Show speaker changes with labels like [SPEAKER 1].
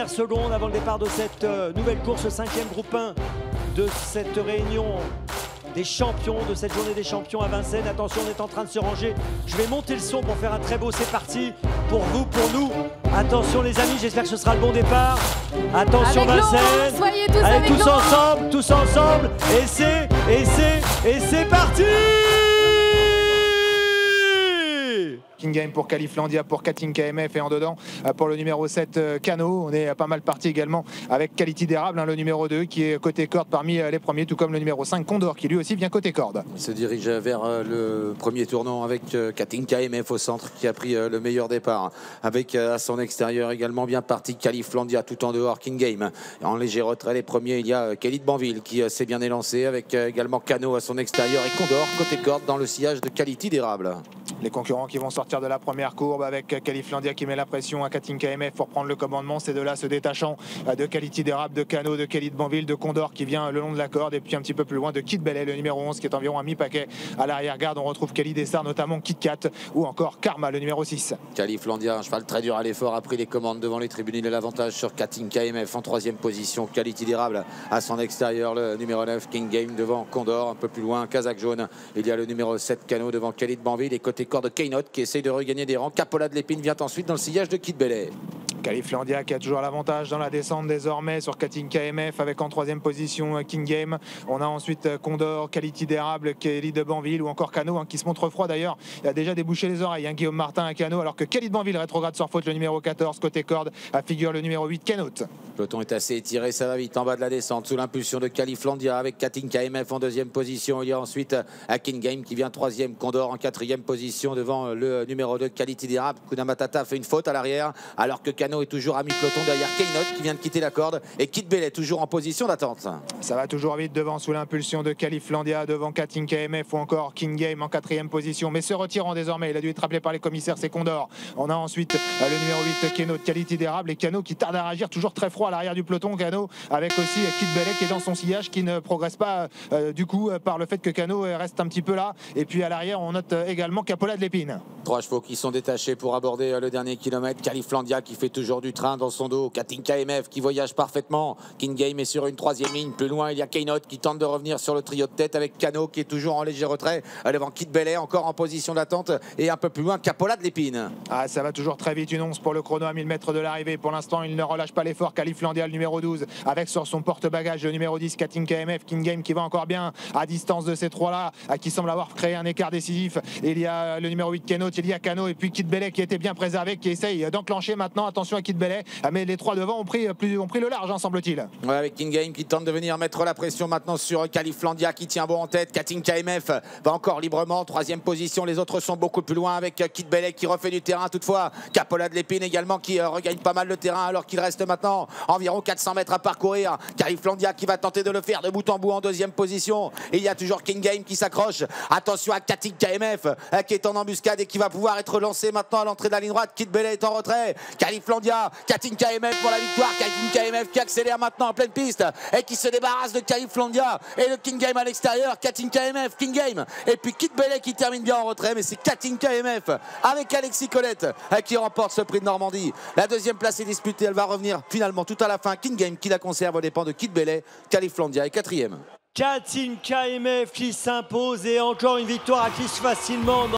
[SPEAKER 1] Secondes avant le départ de cette nouvelle course, 5e groupe 1 de cette réunion des champions, de cette journée des champions à Vincennes. Attention, on est en train de se ranger. Je vais monter le son pour faire un très beau c'est parti pour vous, pour nous. Attention les amis, j'espère que ce sera le bon départ. Attention avec Vincennes,
[SPEAKER 2] soyez tous
[SPEAKER 1] allez
[SPEAKER 2] avec
[SPEAKER 1] tous ensemble, et c'est parti.
[SPEAKER 3] King Game pour Califlandia, pour Katinka KMF et en dedans pour le numéro 7 Cano. On est pas mal parti également avec Quality d'érable, le numéro 2 qui est côté corde parmi les premiers, tout comme le numéro 5 Condor qui lui aussi vient côté corde.
[SPEAKER 4] Il se dirige vers le premier tournant avec Katinka KMF au centre qui a pris le meilleur départ. Avec à son extérieur également bien parti Califlandia tout en dehors King Game. En léger retrait les premiers, il y a Kelly de Banville qui s'est bien élancé avec également Cano à son extérieur et Condor côté corde dans le sillage de Quality d'érable.
[SPEAKER 3] Les concurrents qui vont sortir de la première courbe avec Califlandia qui met la pression à Katinka KMF pour prendre le commandement. Ces deux-là se détachant de Quality d'érable, de Cano, de Kelly de Banville, de Condor qui vient le long de la corde et puis un petit peu plus loin de Kid Bellet, le numéro 11 qui est environ à mi-paquet. À l'arrière-garde, on retrouve Kelly Dessart, notamment Kit Kat ou encore Karma, le numéro 6.
[SPEAKER 4] Califlandia, un cheval très dur à l'effort, a pris les commandes devant les tribunes. Il a l'avantage sur Katinka KMF en 3e position. Quality d'érable à son extérieur, le numéro 9 King Game devant Condor. Un peu plus loin, Kazakh Jaune. Il y a le numéro 7 Cano devant Kelly de Banville et côté corde Keynote qui essaye de regagner des rangs. Capola de l'Épine vient ensuite dans le sillage de Kid Bellet.
[SPEAKER 3] Califlandia qui a toujours l'avantage dans la descente désormais sur Katinka KMF avec en 3e position King Game. On a ensuite Condor, Quality d'érable, Kelly de Banville ou encore Cano qui se montre froid d'ailleurs. Il a déjà débouché les oreilles, Guillaume Martin à Cano, alors que Kelly de Banville rétrograde sur faute le numéro 14 côté corde à figure le numéro 8 Kenote.
[SPEAKER 4] Le peloton est assez étiré, ça va vite en bas de la descente sous l'impulsion de Califlandia avec Katinka KMF en 2e position. Il y a ensuite King Game qui vient 3e, Condor en 4e position devant le numéro 2 Quality d'érable. Kuna Matata fait une faute à l'arrière alors que Cano est toujours à mi-peloton derrière Keynote qui vient de quitter la corde et Kid Bellet toujours en position d'attente.
[SPEAKER 3] Ça va toujours vite devant sous l'impulsion de Califlandia, devant Katinka KMF ou encore King Game en 4e position, mais se retirant désormais. Il a dû être rappelé par les commissaires, c'est Condor. On a ensuite le numéro 8 Kenote, Quality d'érable et Cano qui tarde à réagir, toujours très froid à l'arrière du peloton. Cano avec aussi Kid Bellet qui est dans son sillage, qui ne progresse pas du coup par le fait que Cano reste un petit peu là. Et puis à l'arrière on note également Capola de l'Épine.
[SPEAKER 4] 3 chevaux qui sont détachés pour aborder le dernier kilomètre. Califlandia qui fait toujours du train dans son dos. Katinka KMF qui voyage parfaitement. King Game est sur une 3e ligne. Plus loin, il y a Keynote qui tente de revenir sur le trio de tête avec Cano qui est toujours en léger retrait. Devant Kid Bellet, encore en position d'attente. Et un peu plus loin, Capola de l'Épine.
[SPEAKER 3] Ah, ça va toujours très vite. Une once pour le chrono à 1000 mètres de l'arrivée. Pour l'instant, il ne relâche pas l'effort. Califlandia, le numéro 12, avec sur son porte-bagages le numéro 10, Katinka KMF. King Game qui va encore bien à distance de ces trois-là, qui semble avoir créé un écart décisif. Et il y a le numéro 8, Kenote, il y a Cano et puis Kid Bellet qui était bien préservé, qui essaye d'enclencher maintenant. Attention à Kid Bellet, mais les trois devant ont pris le large, semble-t-il.
[SPEAKER 4] Ouais, avec King Game qui tente de venir mettre la pression maintenant sur Califlandia qui tient bon en tête. Katinka KMF va encore librement, 3e position. Les autres sont beaucoup plus loin avec Kid Bellet qui refait du terrain toutefois. Capola de l'Épine également qui regagne pas mal le terrain alors qu'il reste maintenant environ 400 mètres à parcourir. Califlandia qui va tenter de le faire de bout en bout en 2e position. Et il y a toujours King Game qui s'accroche. Attention à Katinka KMF qui est en embuscade et qui va pouvoir être lancé maintenant à l'entrée de la ligne droite. Kid Bellet est en retrait. Califlandia, Katinka KMF pour la victoire. Katinka KMF qui accélère maintenant en pleine piste et qui se débarrasse de Califlandia et le King Game à l'extérieur. Katinka KMF, King Game et puis Kid Bellet qui termine bien en retrait, mais c'est Katinka KMF avec Alexis Colette qui remporte ce prix de Normandie. La 2e place est disputée, elle va revenir finalement tout à la fin. King Game qui la conserve aux dépens de Kid Bellet. Califlandia est 4e.
[SPEAKER 1] Katinka KMF qui s'impose et encore une victoire acquise facilement.